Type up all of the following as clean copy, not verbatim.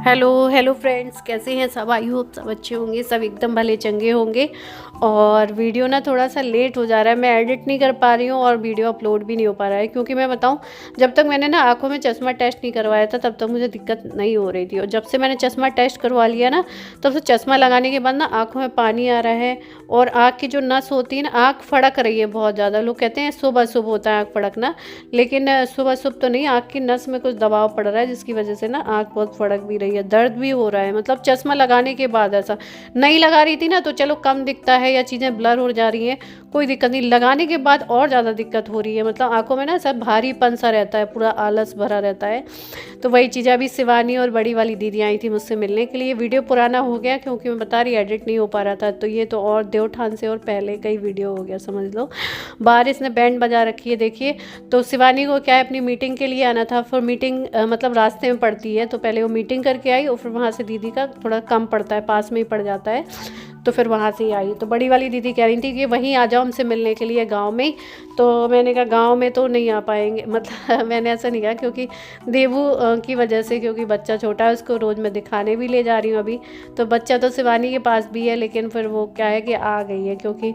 Hello hello friends, कैसे हैं सब। आई होप सब अच्छे होंगे, सब एकदम भले चंगे होंगे। और वीडियो ना थोड़ा सा लेट हो जा रहा है, मैं एडिट नहीं कर पा रही हूँ और वीडियो अपलोड भी नहीं हो पा रहा है। क्योंकि मैं बताऊँ, जब तक मैंने ना आंखों में चश्मा टेस्ट नहीं करवाया था तब तक मुझे दिक्कत नहीं हो रही थी। और जब से मैंने चश्मा टेस्ट करवा लिया ना, तब से चश्मा लगाने के बाद ना आँखों में पानी आ रहा है। और आँख की जो नस होती है ना, आँख फड़क रही है बहुत ज़्यादा। लोग कहते हैं शुभ अशुभ होता है आँख फड़कना, लेकिन शुभ अशुभ तो नहीं, आँख की नस में कुछ दबाव पड़ रहा है जिसकी वजह से ना आँख बहुत फड़क भी रही है, दर्द भी हो रहा है। मतलब चश्मा लगाने के बाद ऐसा नहीं लगा रही थी ना तो चलो कम दिखता है या चीज़ें ब्लर हो जा रही हैं, कोई दिक्कत नहीं। लगाने के बाद और ज़्यादा दिक्कत हो रही है, मतलब आंखों में ना सब भारीपन सा रहता है, पूरा आलस भरा रहता है। तो वही चीज़ें अभी शिवानी और बड़ी वाली दीदी आई थी मुझसे मिलने के लिए। वीडियो पुराना हो गया क्योंकि मैं बता रही एडिट नहीं हो पा रहा था। तो ये तो और देवठान से और पहले का ही वीडियो हो गया समझ लो। बारिश ने बैंड बजा रखी है देखिए। तो शिवानी को क्या है, अपनी मीटिंग के लिए आना था। फिर मीटिंग मतलब रास्ते में पड़ती है, तो पहले वो मीटिंग करके आई और फिर वहाँ से दीदी का थोड़ा कम पड़ता है, पास में ही पड़ जाता है, तो फिर वहाँ से ही आई। तो बड़ी वाली दीदी कह रही थी कि वहीं आ जाओ हमसे मिलने के लिए गांव में ही। तो मैंने कहा गांव में तो नहीं आ पाएंगे, मतलब मैंने ऐसा नहीं कहा क्योंकि देवू की वजह से, क्योंकि बच्चा छोटा है, उसको रोज़ मैं दिखाने भी ले जा रही हूँ अभी। तो बच्चा तो शिवानी के पास भी है, लेकिन फिर वो क्या है कि आ गई है क्योंकि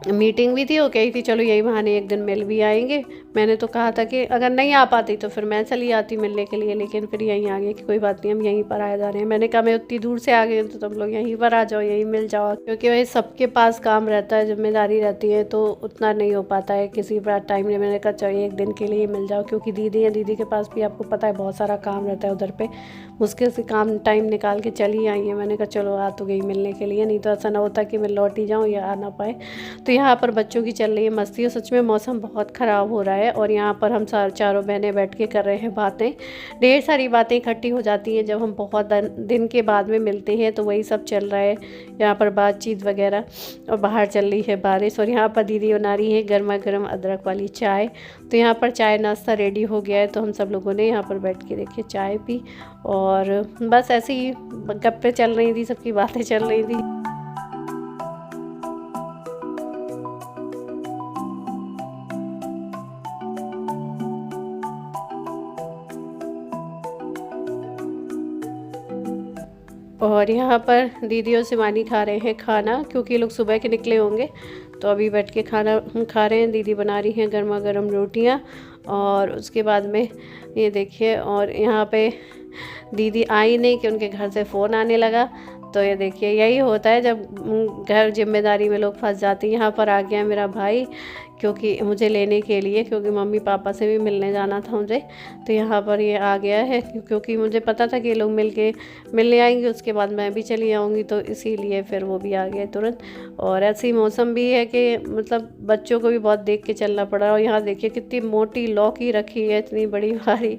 मीटिंग भी थी। वो कही थी चलो यही बहाने एक दिन मिल भी आएंगे। मैंने तो कहा था कि अगर नहीं आ पाती तो फिर मैं चली आती मिलने के लिए, लेकिन फिर यहीं आ गई कि कोई बात नहीं, हम यहीं पर आ जा रहे हैं। मैंने कहा मैं उतनी दूर से आ गई हूँ तो तुम लोग यहीं पर आ जाओ, यहीं मिल जाओ। क्योंकि वही सबके पास काम रहता है, जिम्मेदारी रहती है, तो उतना नहीं हो पाता है किसी बार टाइम में। मैंने कहा चलो एक दिन के लिए मिल जाओ, क्योंकि दीदी है, दीदी के पास भी आपको पता है बहुत सारा काम रहता है उधर पे। मुश्किल से काम टाइम निकाल के चली आई है। मैंने कहा चलो आ तो गई मिलने के लिए, नहीं तो ऐसा ना होता कि मैं लौट ही जाऊँ या आ ना पाए। तो यहाँ पर बच्चों की चल रही है मस्ती, और सच में मौसम बहुत ख़राब हो रहा है। और यहाँ पर हम चारों बहनें बैठ के कर रहे हैं बातें। ढेर सारी बातें इकट्ठी हो जाती हैं जब हम बहुत दिन के बाद में मिलते हैं, तो वही सब चल रहा है यहाँ पर, बातचीत वगैरह। और बाहर चल रही है बारिश, और यहाँ पर दीदी बना रही है गर्मा गर्म अदरक वाली चाय। तो यहाँ पर चाय नाश्ता रेडी हो गया है, तो हम सब लोगों ने यहाँ पर बैठ के देखिए चाय पी। और बस ऐसे ही गप्पे चल रही थी, सबकी बातें चल रही थी। और यहाँ पर दीदी और शिवानी खा रहे हैं खाना, क्योंकि ये लोग सुबह के निकले होंगे। तो अभी बैठ के खाना खा रहे हैं। दीदी बना रही हैं गर्मा गर्म रोटियाँ, और उसके बाद में ये देखिए। और यहाँ पे दीदी आई नहीं कि उनके घर से फ़ोन आने लगा। तो ये देखिए, यही होता है जब घर जिम्मेदारी में लोग फंस जाते हैं। यहाँ पर आ गया मेरा भाई, क्योंकि मुझे लेने के लिए, क्योंकि मम्मी पापा से भी मिलने जाना था मुझे। तो यहाँ पर ये आ गया है, क्योंकि मुझे पता था कि ये लोग मिलने आएंगे, उसके बाद मैं भी चली आऊँगी, तो इसीलिए फिर वो भी आ गए तुरंत। और ऐसे ही मौसम भी है कि मतलब बच्चों को भी बहुत देख के चलना पड़ा। और यहाँ देखिए कितनी मोटी लौकी रखी है, इतनी बड़ी भारी।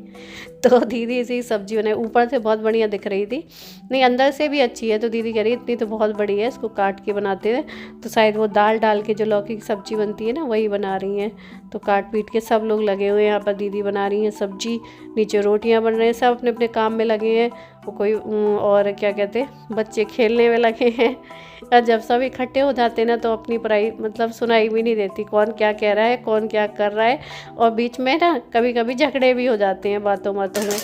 तो दीदी इसी सब्जी बनाई, ऊपर से बहुत बढ़िया दिख रही थी, नहीं अंदर से भी अच्छी है। तो दीदी कह रही इतनी तो बहुत बड़ी है, इसको काट के बनाते हैं। तो शायद वो दाल डाल के जो लौकी की सब्जी बनती है ना, वही बना रही हैं। तो काट पीट के सब लोग लगे हुए हैं यहाँ पर, दीदी बना रही हैं सब्जी, नीचे रोटियां बन रही हैं, सब अपने अपने काम में लगे हैं। वो कोई और क्या कहते हैं, बच्चे खेलने में लगे हैं। और जब सब इकट्ठे हो जाते हैं ना, तो अपनी पढ़ाई मतलब सुनाई भी नहीं देती, कौन क्या कह रहा है, कौन क्या कर रहा है। और बीच में ना कभी कभी झगड़े भी हो जाते हैं बातों बातों में।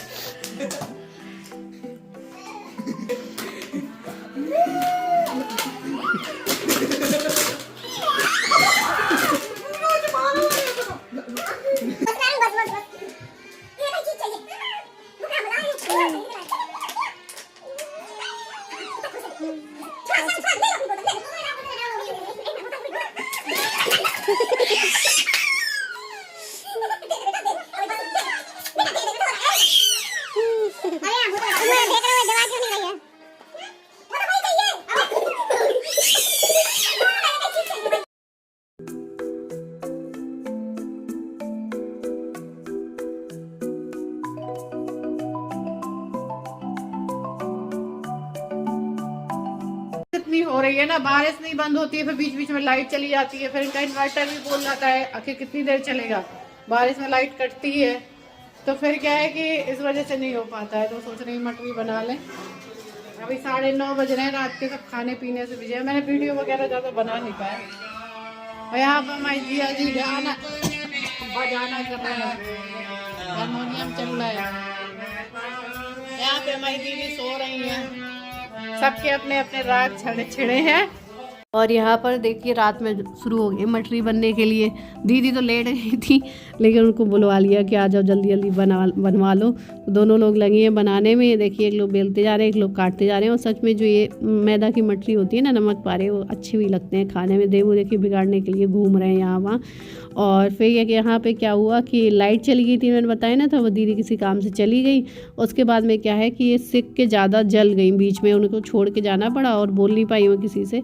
इतनी हो रही है ना, बारिश नहीं बंद होती है, फिर बीच बीच में लाइट चली जाती है, फिर इनका इन्वर्टर भी बोल जाता है आखिर कितनी देर चलेगा, बारिश में लाइट कटती है। तो फिर क्या है कि इस वजह से नहीं हो पाता है। तो सोच रही मटरी बना लें। अभी 9:30 बज रहे हैं रात के, सब खाने पीने से बिजी है। मैंने वीडियो वगैरह ज़्यादा बना नहीं पाया। और यहाँ पर मैं जी गाना बजाना कर रहे हैं, हारमोनियम चल रहा है। यहाँ पे हमारी दीदी सो रही हैं, सबके अपने अपने राग छिड़े हैं। और यहाँ पर देखिए रात में शुरू हो गई मटरी बनने के लिए। दीदी तो लेट गई थी लेकिन उनको बुलवा लिया कि आ जाओ जल्दी जल्दी बनवा लो। तो दोनों लोग लगे हैं बनाने में। देखिए एक लोग बेलते जा रहे हैं, एक लोग काटते जा रहे हैं। और सच में जो ये मैदा की मटरी होती है ना, नमक पारे, वो अच्छे भी लगते हैं खाने में। देवू देखिए बिगाड़ने के लिए घूम रहे हैं यहाँ वहाँ। और फिर ये यहाँ पे क्या हुआ कि लाइट चली गई थी, मैंने बताया ना था। वो दीदी किसी काम से चली गई। उसके बाद में क्या है कि ये सिक के ज़्यादा जल गई, बीच में उनको छोड़ के जाना पड़ा और बोल नहीं पाई वो किसी से।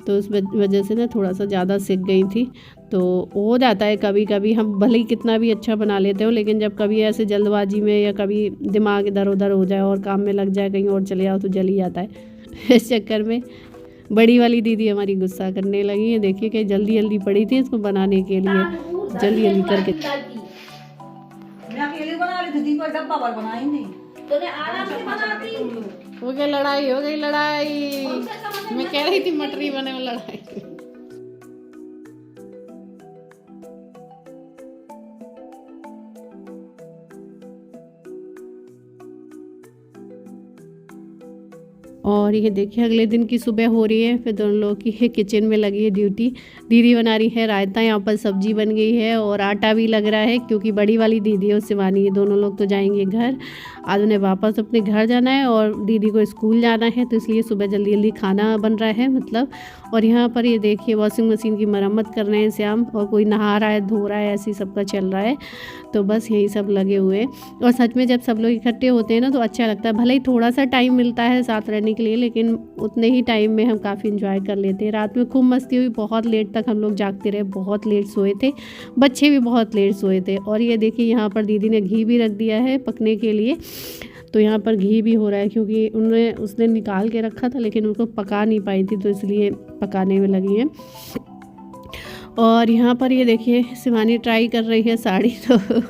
तो उस वजह से ना थोड़ा सा ज़्यादा सिक गई थी। तो हो जाता है कभी कभी, हम भले ही कितना भी अच्छा बना लेते हो, लेकिन जब कभी ऐसे जल्दबाजी में या कभी दिमाग इधर उधर हो जाए और काम में लग जाए, कहीं और चले जाओ, तो जल ही जाता है। इस चक्कर में बड़ी वाली दीदी हमारी गुस्सा करने लगी है। देखिए कि जल्दी जल्दी पड़ी थी इसको बनाने के लिए, जल्दी जल्दी करके। मैं अकेले बना रही थी, कोई डब्बा भर बनाई नहीं। तो आराम से बनाती। हो गई लड़ाई, हो गई लड़ाई। मैं कह रही थी मटरी बने में लड़ाई। और ये देखिए अगले दिन की सुबह हो रही है। फिर दोनों लोग की किचन में लगी है ड्यूटी। दीदी बना रही है रायता, यहाँ पर सब्जी बन गई है और आटा भी लग रहा है, क्योंकि बड़ी वाली दीदी और शिवानी ये दोनों लोग तो जाएंगे घर। आज उन्हें वापस अपने घर जाना है और दीदी को स्कूल जाना है, तो इसलिए सुबह जल्दी जल्दी खाना बन रहा है मतलब। और यहाँ पर ये देखिए वॉशिंग मशीन की मरम्मत कर रहे हैं श्याम, और कोई नहा रहा है, धो रहा है, ऐसी सबका चल रहा है। तो बस यही सब लगे हुए। और सच में जब सब लोग इकट्ठे होते हैं ना तो अच्छा लगता है। भले ही थोड़ा सा टाइम मिलता है साथ रहने के लिए, लेकिन उतने ही टाइम में हम काफ़ी इंजॉय कर लेते हैं। रात में खूब मस्ती हुई, बहुत लेट तक हम लोग जागते रहे, बहुत लेट सोए थे, बच्चे भी बहुत लेट सोए थे। और ये देखिए यहाँ पर दीदी ने घी भी रख दिया है पकने के लिए। तो यहाँ पर घी भी हो रहा है, क्योंकि उसने निकाल के रखा था लेकिन उनको पका नहीं पाई थी, तो इसलिए पकाने में लगी हैं। और यहाँ पर ये देखिए शिवानी ट्राई कर रही है साड़ी। तो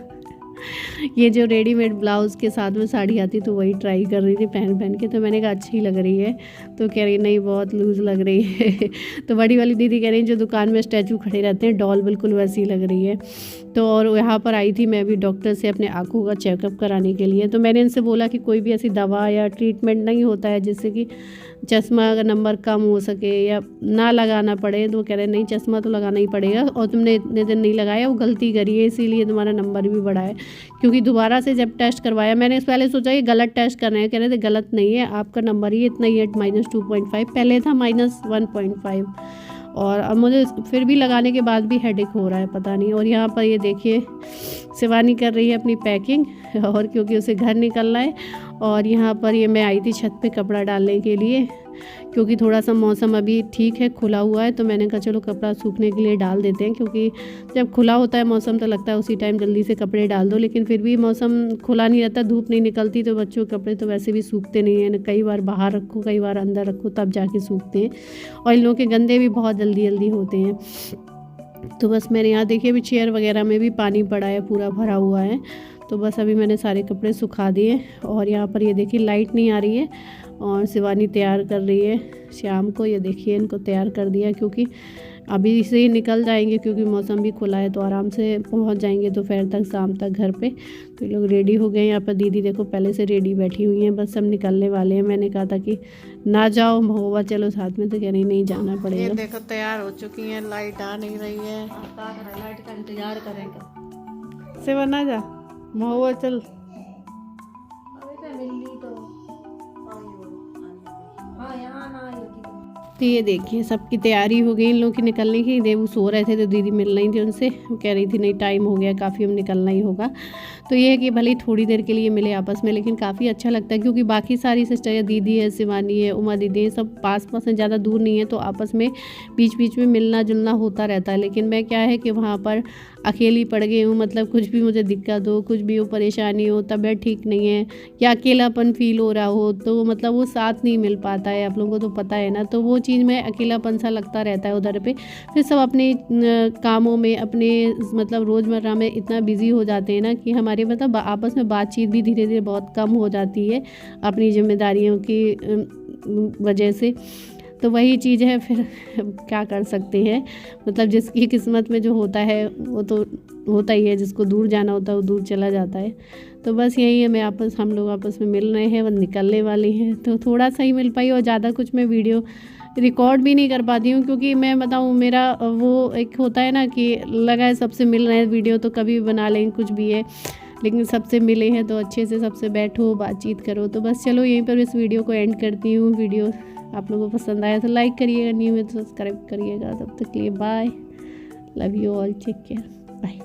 ये जो रेडीमेड ब्लाउज़ के साथ में साड़ी आती तो वही ट्राई कर रही थी पहन के। तो मैंने कहा अच्छी लग रही है, तो कह रही नहीं बहुत लूज़ लग रही है। तो बड़ी वाली दीदी कह रही जो दुकान में स्टैचू खड़े रहते हैं डॉल, बिल्कुल वैसी लग रही है। तो और यहाँ पर आई थी मैं भी डॉक्टर से अपने आँखों का चेकअप कराने के लिए। तो मैंने इनसे बोला कि कोई भी ऐसी दवा या ट्रीटमेंट नहीं होता है जिससे कि चश्मा का नंबर कम हो सके या ना लगाना पड़े। तो कह रहे नहीं चश्मा तो लगाना ही पड़ेगा, और तुमने इतने दिन नहीं लगाया, वो गलती करी है, इसीलिए तुम्हारा नंबर भी बढ़ा है। क्योंकि दोबारा से जब टेस्ट करवाया, मैंने पहले सोचा ये गलत टेस्ट कर रहे हैं, कह रहे थे गलत नहीं है, आपका नंबर ही इतना ही है -2.5, पहले था -1.5। और अब मुझे फिर भी लगाने के बाद भी हेडेक हो रहा है, पता नहीं। और यहाँ पर ये देखिए शिवानी कर रही है अपनी पैकिंग, और क्योंकि उसे घर निकलना है। और यहाँ पर ये मैं आई थी छत पे कपड़ा डालने के लिए, क्योंकि थोड़ा सा मौसम अभी ठीक है, खुला हुआ है। तो मैंने कहा चलो कपड़ा सूखने के लिए डाल देते हैं, क्योंकि जब खुला होता है मौसम तो लगता है उसी टाइम जल्दी से कपड़े डाल दो, लेकिन फिर भी मौसम खुला नहीं रहता, धूप नहीं निकलती, तो बच्चों के कपड़े तो वैसे भी सूखते नहीं हैं। कई बार बाहर रखो, कई बार अंदर रखो, तब जाके सूखते हैं। और इन लोगों के गंदे भी बहुत जल्दी जल्दी होते हैं। तो बस मैंने यहाँ देखिए अभी चेयर वगैरह में भी पानी पड़ा है, पूरा भरा हुआ है। तो बस अभी मैंने सारे कपड़े सुखा दिए। और यहाँ पर ये देखिए लाइट नहीं आ रही है और शिवानी तैयार कर रही है शाम को। ये देखिए इनको तैयार कर दिया, क्योंकि अभी से ही निकल जाएंगे, क्योंकि मौसम भी खुला है, तो आराम से पहुंच जाएंगे दोपहर तक, शाम तक घर पे। तो ये लोग रेडी हो गए। यहाँ पर दीदी देखो पहले से रेडी बैठी हुई हैं, बस सब निकलने वाले हैं। मैंने कहा था कि ना जाओ महुआ चलो साथ में, तो कह रही नहीं जाना पड़ेगा। ये देखो तैयार हो चुकी हैं, लाइट आ नहीं रही है, लाइट का इंतजार करेंगे। सेवा ना जा महुआ चल। तो ये देखिए सबकी तैयारी हो गई इन लोगों की निकलने की। देवू सो रहे थे तो दीदी मिल रही थी उनसे, वो कह रही थी नहीं टाइम हो गया काफ़ी, हम निकलना ही होगा। तो ये है कि भले ही थोड़ी देर के लिए मिले आपस में, लेकिन काफ़ी अच्छा लगता है, क्योंकि बाकी सारी सिस्टर या दीदी है, शिवानी है, उमा दीदी है, सब पास पास हैं, ज़्यादा दूर नहीं है, तो आपस में बीच बीच में मिलना जुलना होता रहता है। लेकिन मैं क्या है कि वहाँ पर अकेली पड़ गई हूँ, मतलब कुछ भी मुझे दिक्कत हो, कुछ भी हो, परेशानी हो, तबीयत ठीक नहीं है या अकेलापन फील हो रहा हो, तो मतलब वो साथ नहीं मिल पाता है, आप लोगों को तो पता है ना। तो वो चीज़ में अकेलापन सा लगता रहता है उधर पे। फिर सब अपने कामों में, अपने मतलब रोज़मर्रा में इतना बिजी हो जाते हैं ना कि हमारी मतलब आपस में बातचीत भी धीरे धीरे बहुत कम हो जाती है अपनी जिम्मेदारियों की वजह से। तो वही चीज़ है, फिर क्या कर सकते हैं, मतलब जिसकी किस्मत में जो होता है वो तो होता ही है, जिसको दूर जाना होता है वो दूर चला जाता है। तो बस यही है, हम लोग आपस में मिल रहे हैं, वो निकलने वाली हैं, तो थोड़ा सा ही मिल पाई और ज़्यादा कुछ मैं वीडियो रिकॉर्ड भी नहीं कर पाती हूँ, क्योंकि मैं बताऊँ मेरा वो एक होता है ना कि लगा है सबसे मिल रहे हैं, वीडियो तो कभी भी बना लेंगे कुछ भी है, लेकिन सबसे मिले हैं तो अच्छे से सबसे बैठो बातचीत करो। तो बस चलो यहीं पर इस वीडियो को एंड करती हूँ। वीडियो आप लोगों को पसंद आया तो लाइक करिएगा, न्यू है तो सब्सक्राइब करिएगा। तब तक के लिए bye, love you all, take care, bye.